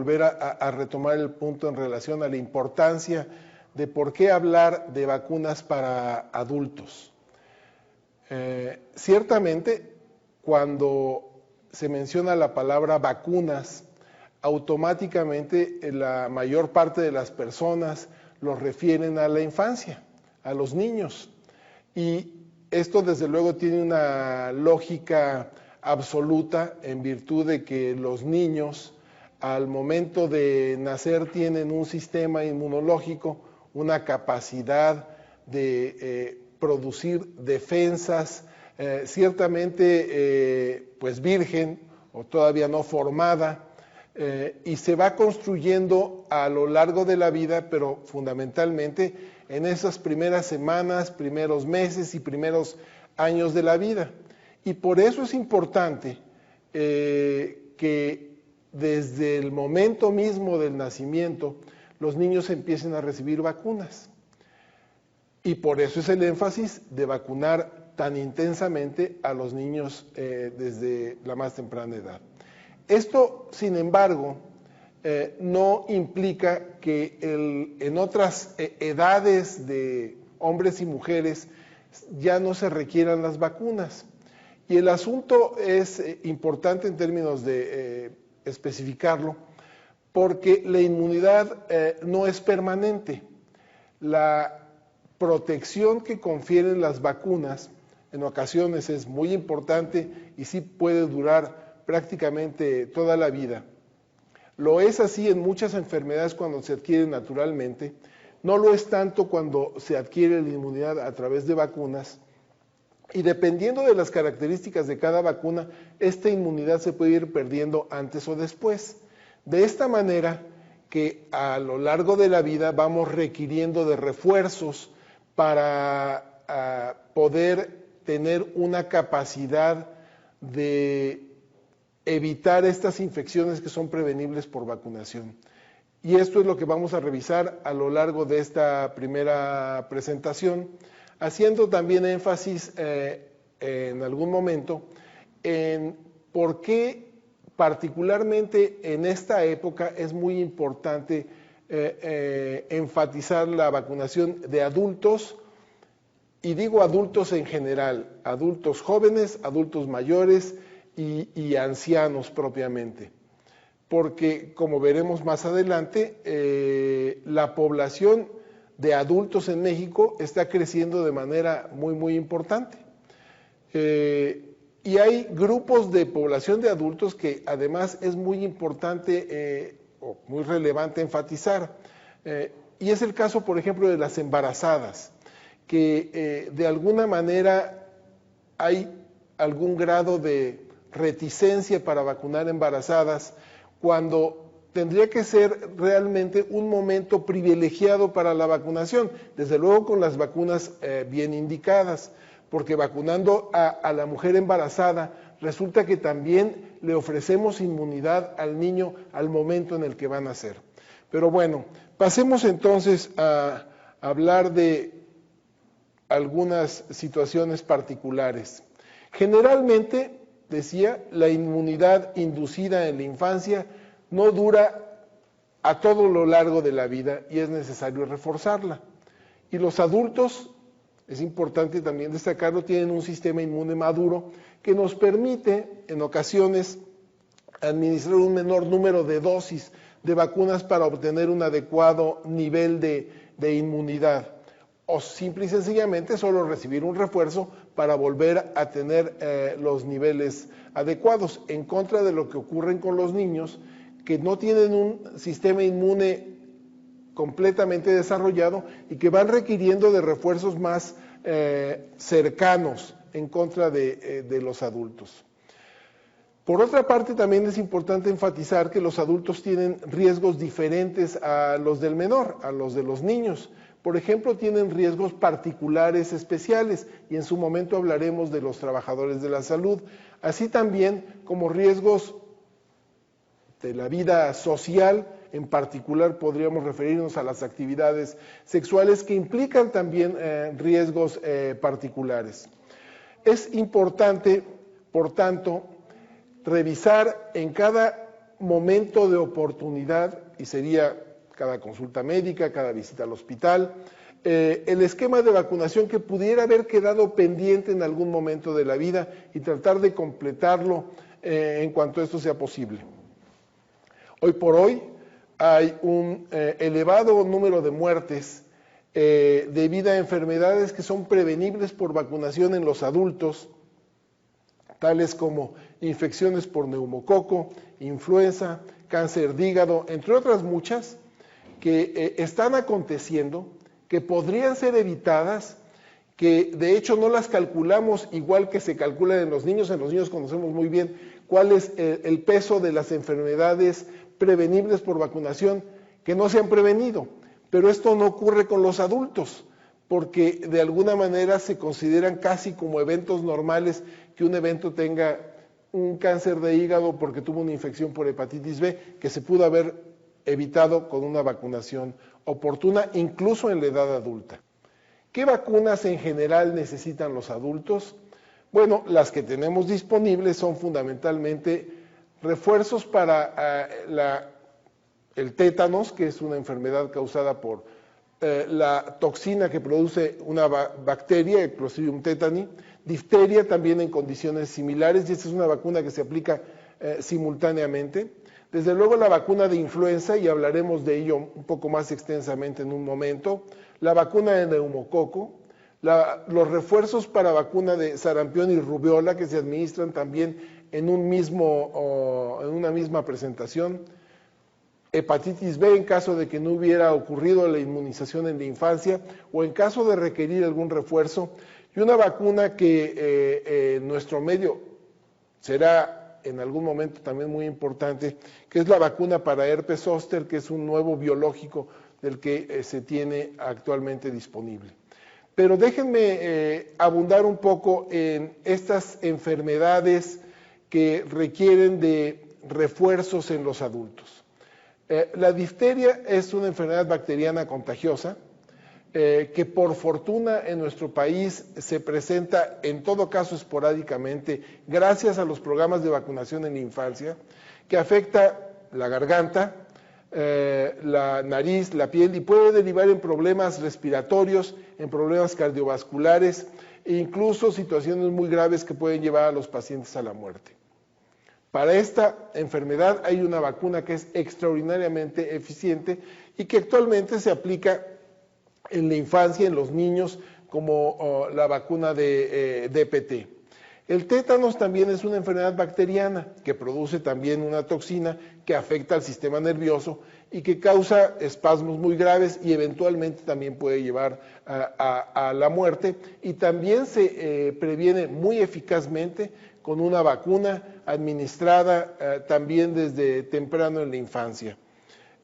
volver a retomar el punto en relación a la importancia de por qué hablar de vacunas para adultos. Ciertamente, cuando se menciona la palabra vacunas, automáticamente la mayor parte de las personas lo refieren a la infancia, a los niños. Y esto desde luego tiene una lógica absoluta en virtud de que los niños al momento de nacer tienen un sistema inmunológico, una capacidad de producir defensas, ciertamente pues virgen o todavía no formada, y se va construyendo a lo largo de la vida, pero fundamentalmente en esas primeras semanas, primeros meses y primeros años de la vida. Y por eso es importante que desde el momento mismo del nacimiento los niños empiecen a recibir vacunas. Y por eso es el énfasis de vacunar tan intensamente a los niños desde la más temprana edad. Esto, sin embargo, no implica que en otras edades de hombres y mujeres ya no se requieran las vacunas. Y el asunto es importante en términos de especificarlo, porque la inmunidad no es permanente. La protección que confieren las vacunas en ocasiones es muy importante y sí puede durar prácticamente toda la vida. Lo es así en muchas enfermedades cuando se adquieren naturalmente, no lo es tanto cuando se adquiere la inmunidad a través de vacunas, y dependiendo de las características de cada vacuna, esta inmunidad se puede ir perdiendo antes o después. De esta manera que a lo largo de la vida vamos requiriendo de refuerzos para poder tener una capacidad de evitar estas infecciones que son prevenibles por vacunación. Y esto es lo que vamos a revisar a lo largo de esta primera presentación, haciendo también énfasis en algún momento en por qué particularmente en esta época es muy importante enfatizar la vacunación de adultos, y digo adultos en general, adultos jóvenes, adultos mayores y ancianos propiamente, porque como veremos más adelante, la población de adultos en México está creciendo de manera muy importante. Y hay grupos de población de adultos que además es muy importante o muy relevante enfatizar. Y es el caso, por ejemplo, de las embarazadas, que de alguna manera hay algún grado de reticencia para vacunar embarazadas, cuando tendría que ser realmente un momento privilegiado para la vacunación, desde luego con las vacunas bien indicadas, porque vacunando a la mujer embarazada resulta que también le ofrecemos inmunidad al niño al momento en el que va a nacer. Pero bueno, pasemos entonces a hablar de algunas situaciones particulares. Generalmente, decía, la inmunidad inducida en la infancia no dura a todo lo largo de la vida y es necesario reforzarla. Y los adultos, es importante también destacarlo, tienen un sistema inmune maduro que nos permite en ocasiones administrar un menor número de dosis de vacunas para obtener un adecuado nivel de inmunidad, o simple y sencillamente solo recibir un refuerzo para volver a tener los niveles adecuados, en contra de lo que ocurre con los niños que no tienen un sistema inmune completamente desarrollado y que van requiriendo de refuerzos más cercanos en contra de los adultos. Por otra parte, también es importante enfatizar que los adultos tienen riesgos diferentes a los del menor, a los de los niños. Por ejemplo, tienen riesgos particulares especiales, y en su momento hablaremos de los trabajadores de la salud, así también como riesgos de la vida social. En particular podríamos referirnos a las actividades sexuales que implican también riesgos particulares. Es importante, por tanto, revisar en cada momento de oportunidad, y sería cada consulta médica, cada visita al hospital, el esquema de vacunación que pudiera haber quedado pendiente en algún momento de la vida y tratar de completarlo en cuanto esto sea posible. Hoy por hoy hay un elevado número de muertes debido a enfermedades que son prevenibles por vacunación en los adultos, tales como infecciones por neumococo, influenza, cáncer de hígado, entre otras muchas, que están aconteciendo, que podrían ser evitadas, que de hecho no las calculamos igual que se calculan en los niños conocemos muy bien cuál es el peso de las enfermedades prevenibles por vacunación que no se han prevenido, pero esto no ocurre con los adultos, porque de alguna manera se consideran casi como eventos normales que un evento tenga un cáncer de hígado porque tuvo una infección por hepatitis B, que se pudo haber evitado con una vacunación oportuna, incluso en la edad adulta. ¿Qué vacunas en general necesitan los adultos? Bueno, las que tenemos disponibles son fundamentalmente refuerzos para el tétanos, que es una enfermedad causada por la toxina que produce una bacteria, el Clostridium tetani, difteria también en condiciones similares, y esta es una vacuna que se aplica simultáneamente. Desde luego la vacuna de influenza, y hablaremos de ello un poco más extensamente en un momento, la vacuna de neumococo, los refuerzos para vacuna de sarampión y rubiola que se administran también en una misma presentación, hepatitis B en caso de que no hubiera ocurrido la inmunización en la infancia o en caso de requerir algún refuerzo, y una vacuna que en nuestro medio será en algún momento también muy importante, que es la vacuna para herpes zóster, que es un nuevo biológico del que se tiene actualmente disponible. Pero déjenme abundar un poco en estas enfermedades que requieren de refuerzos en los adultos. La difteria es una enfermedad bacteriana contagiosa que por fortuna en nuestro país se presenta en todo caso esporádicamente gracias a los programas de vacunación en la infancia, que afecta la garganta, la nariz, la piel y puede derivar en problemas respiratorios, en problemas cardiovasculares e incluso situaciones muy graves que pueden llevar a los pacientes a la muerte. Para esta enfermedad hay una vacuna que es extraordinariamente eficiente y que actualmente se aplica en la infancia, en los niños, como la vacuna de DPT. El tétanos también es una enfermedad bacteriana que produce también una toxina que afecta al sistema nervioso y que causa espasmos muy graves y eventualmente también puede llevar a la muerte, y también se previene muy eficazmente con una vacuna administrada también desde temprano en la infancia.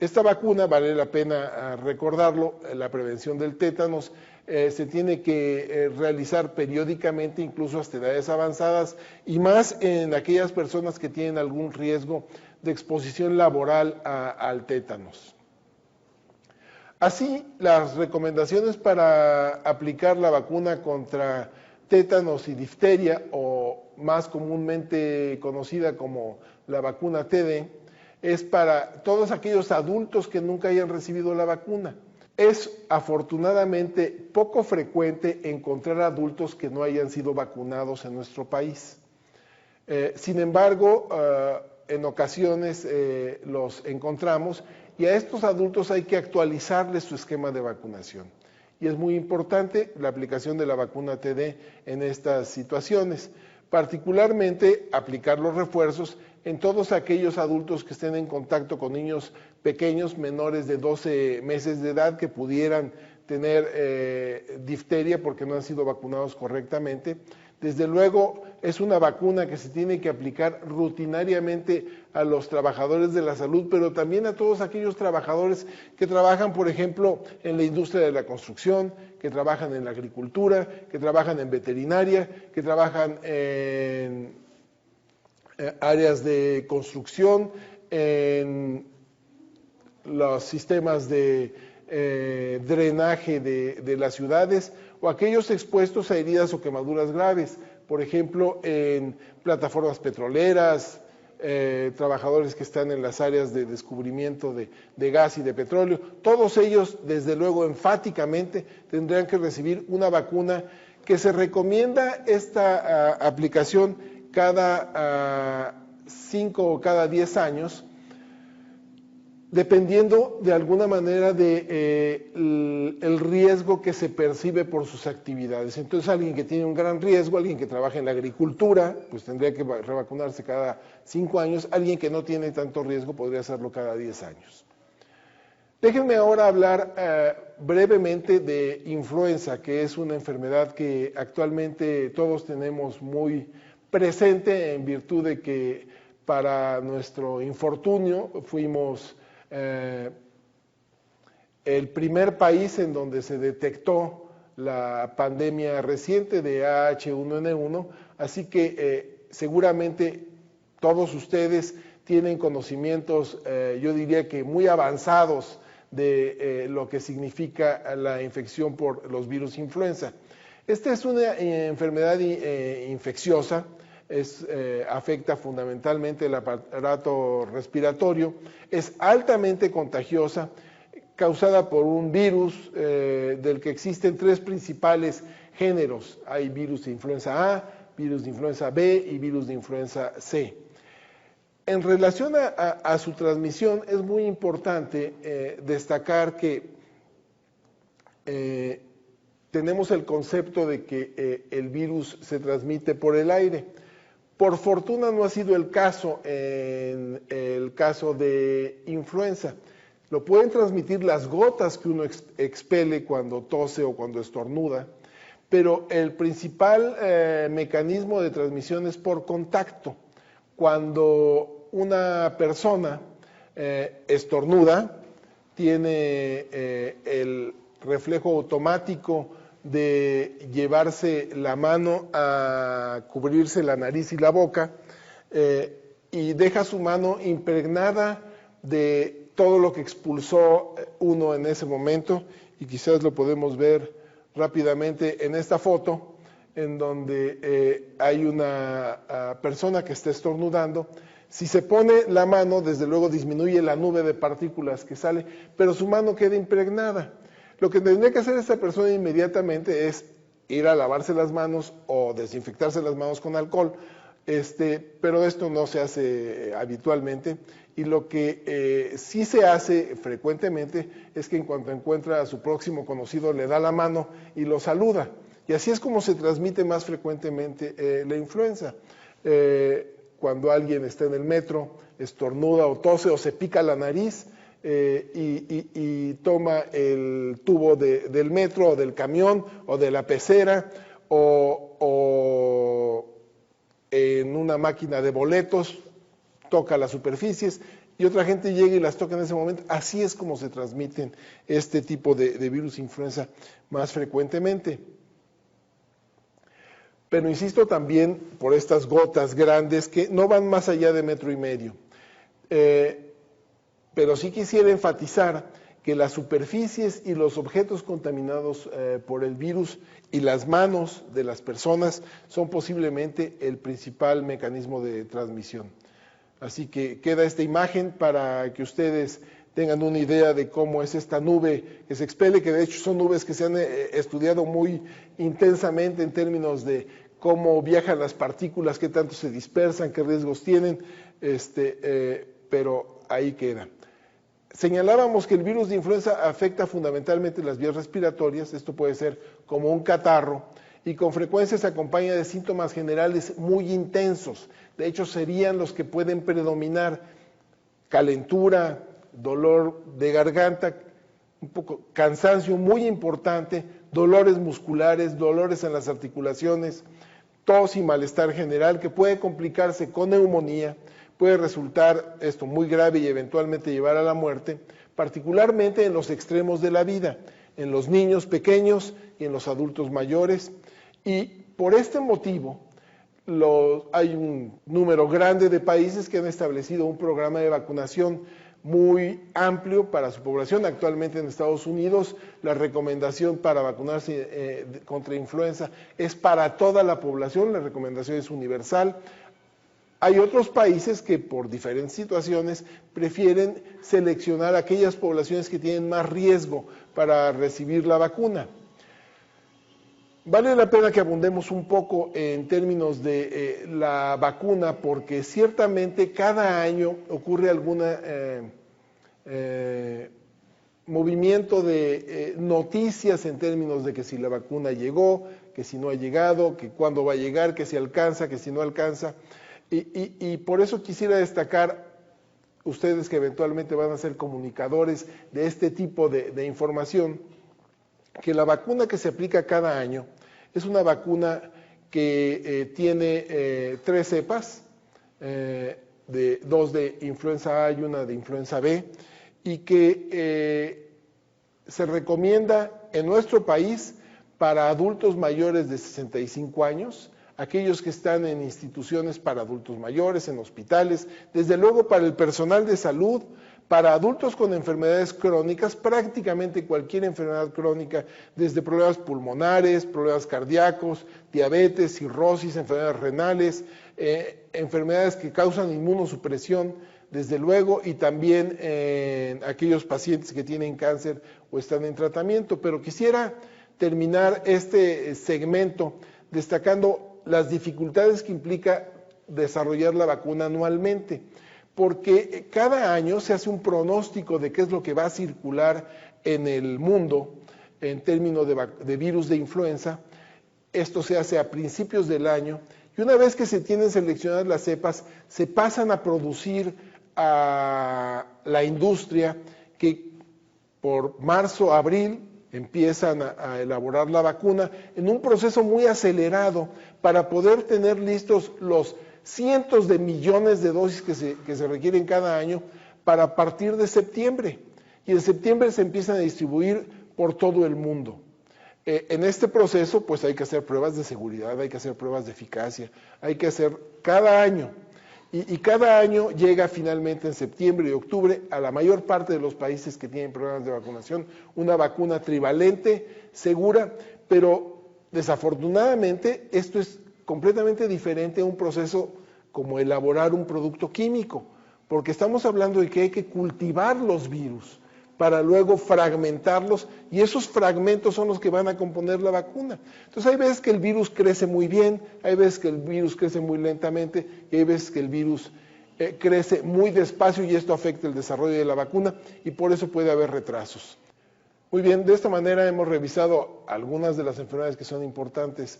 Esta vacuna, vale la pena recordarlo, la prevención del tétanos, se tiene que realizar periódicamente, incluso hasta edades avanzadas, y más en aquellas personas que tienen algún riesgo de exposición laboral al tétanos. Así, las recomendaciones para aplicar la vacuna contra tétanos y difteria, o más comúnmente conocida como la vacuna TD, es para todos aquellos adultos que nunca hayan recibido la vacuna. Es afortunadamente poco frecuente encontrar adultos que no hayan sido vacunados en nuestro país. Sin embargo, en ocasiones los encontramos, y a estos adultos hay que actualizarles su esquema de vacunación. Y es muy importante la aplicación de la vacuna TD en estas situaciones, particularmente aplicar los refuerzos en todos aquellos adultos que estén en contacto con niños pequeños menores de 12 meses de edad que pudieran tener difteria porque no han sido vacunados correctamente. Desde luego es una vacuna que se tiene que aplicar rutinariamente a los trabajadores de la salud, pero también a todos aquellos trabajadores que trabajan, por ejemplo, en la industria de la construcción, que trabajan en la agricultura, que trabajan en veterinaria, que trabajan en áreas de construcción, en los sistemas de drenaje de las ciudades, o aquellos expuestos a heridas o quemaduras graves, por ejemplo, en plataformas petroleras, trabajadores que están en las áreas de descubrimiento de gas y de petróleo. Todos ellos, desde luego, enfáticamente tendrían que recibir una vacuna que se recomienda esta aplicación cada 5 o cada 10 años, dependiendo de alguna manera el riesgo que se percibe por sus actividades. Entonces, alguien que tiene un gran riesgo, alguien que trabaja en la agricultura, pues tendría que revacunarse cada 5 años. Alguien que no tiene tanto riesgo podría hacerlo cada 10 años. Déjenme ahora hablar brevemente de influenza, que es una enfermedad que actualmente todos tenemos muy presente en virtud de que para nuestro infortunio fuimos el primer país en donde se detectó la pandemia reciente de H1N1, así que seguramente todos ustedes tienen conocimientos, yo diría que muy avanzados de lo que significa la infección por los virus influenza. Esta es una enfermedad infecciosa. Afecta fundamentalmente el aparato respiratorio, es altamente contagiosa, causada por un virus del que existen 3 principales géneros. Hay virus de influenza A, virus de influenza B y virus de influenza C. En relación a su transmisión, es muy importante destacar que tenemos el concepto de que el virus se transmite por el aire. Por fortuna no ha sido el caso en el caso de influenza. Lo pueden transmitir las gotas que uno expele cuando tose o cuando estornuda, pero el principal mecanismo de transmisión es por contacto. Cuando una persona estornuda, tiene el reflejo automático de llevarse la mano a cubrirse la nariz y la boca y deja su mano impregnada de todo lo que expulsó uno en ese momento, y quizás lo podemos ver rápidamente en esta foto, en donde hay una persona que está estornudando. Si se pone la mano, desde luego disminuye la nube de partículas que sale, pero su mano queda impregnada. Lo que tendría que hacer esta persona inmediatamente es ir a lavarse las manos o desinfectarse las manos con alcohol, pero esto no se hace habitualmente, y lo que sí se hace frecuentemente es que en cuanto encuentra a su próximo conocido le da la mano y lo saluda, y así es como se transmite más frecuentemente la influenza. Cuando alguien está en el metro, estornuda o tose o se pica la nariz, y toma el tubo del metro o del camión o de la pecera o en una máquina de boletos, toca las superficies y otra gente llega y las toca en ese momento. Así es como se transmiten este tipo de virus influenza más frecuentemente. Pero insisto también por estas gotas grandes que no van más allá de 1,5 metros. Pero sí quisiera enfatizar que las superficies y los objetos contaminados por el virus y las manos de las personas son posiblemente el principal mecanismo de transmisión. Así que queda esta imagen para que ustedes tengan una idea de cómo es esta nube que se expele, que de hecho son nubes que se han estudiado muy intensamente en términos de cómo viajan las partículas, qué tanto se dispersan, qué riesgos tienen, pero ahí queda. Señalábamos que el virus de influenza afecta fundamentalmente las vías respiratorias. Esto puede ser como un catarro y con frecuencia se acompaña de síntomas generales muy intensos. De hecho, serían los que pueden predominar: calentura, dolor de garganta, un poco cansancio muy importante, dolores musculares, dolores en las articulaciones, tos y malestar general que puede complicarse con neumonía. Puede resultar esto muy grave y eventualmente llevar a la muerte, particularmente en los extremos de la vida, en los niños pequeños y en los adultos mayores. Y por este motivo, hay un número grande de países que han establecido un programa de vacunación muy amplio para su población. Actualmente en Estados Unidos la recomendación para vacunarse contra influenza es para toda la población, la recomendación es universal. Hay otros países que por diferentes situaciones prefieren seleccionar aquellas poblaciones que tienen más riesgo para recibir la vacuna. Vale la pena que abundemos un poco en términos de la vacuna, porque ciertamente cada año ocurre algún movimiento de noticias en términos de que si la vacuna llegó, que si no ha llegado, que cuándo va a llegar, que si alcanza, que si no alcanza. Y por eso quisiera destacar, ustedes que eventualmente van a ser comunicadores de este tipo de información, que la vacuna que se aplica cada año es una vacuna que tiene 3 cepas, 2 de influenza A y 1 de influenza B, y que se recomienda en nuestro país para adultos mayores de 65 años, aquellos que están en instituciones para adultos mayores, en hospitales, desde luego para el personal de salud, para adultos con enfermedades crónicas, prácticamente cualquier enfermedad crónica, desde problemas pulmonares, problemas cardíacos, diabetes, cirrosis, enfermedades renales, enfermedades que causan inmunosupresión, desde luego, y también aquellos pacientes que tienen cáncer o están en tratamiento. Pero quisiera terminar este segmento destacando las dificultades que implica desarrollar la vacuna anualmente, porque cada año se hace un pronóstico de qué es lo que va a circular en el mundo en términos de virus de influenza. Esto se hace a principios del año, y una vez que se tienen seleccionadas las cepas, se pasan a producir a la industria, que por marzo, abril, empiezan a elaborar la vacuna en un proceso muy acelerado para poder tener listos los cientos de millones de dosis que se requieren cada año para partir de septiembre. Y en septiembre se empiezan a distribuir por todo el mundo. En este proceso pues hay que hacer pruebas de seguridad, hay que hacer pruebas de eficacia, hay que hacer cada año. Y cada año llega finalmente en septiembre y octubre a la mayor parte de los países que tienen programas de vacunación una vacuna trivalente, segura, pero desafortunadamente esto es completamente diferente a un proceso como elaborar un producto químico, porque estamos hablando de que hay que cultivar los virus para luego fragmentarlos, y esos fragmentos son los que van a componer la vacuna. Entonces hay veces que el virus crece muy bien, hay veces que el virus crece muy lentamente, y hay veces que el virus crece muy despacio, y esto afecta el desarrollo de la vacuna, y por eso puede haber retrasos. Muy bien, de esta manera hemos revisado algunas de las enfermedades que son importantes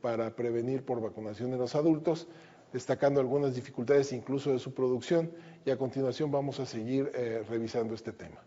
para prevenir por vacunación en los adultos, destacando algunas dificultades incluso de su producción, y a continuación vamos a seguir revisando este tema.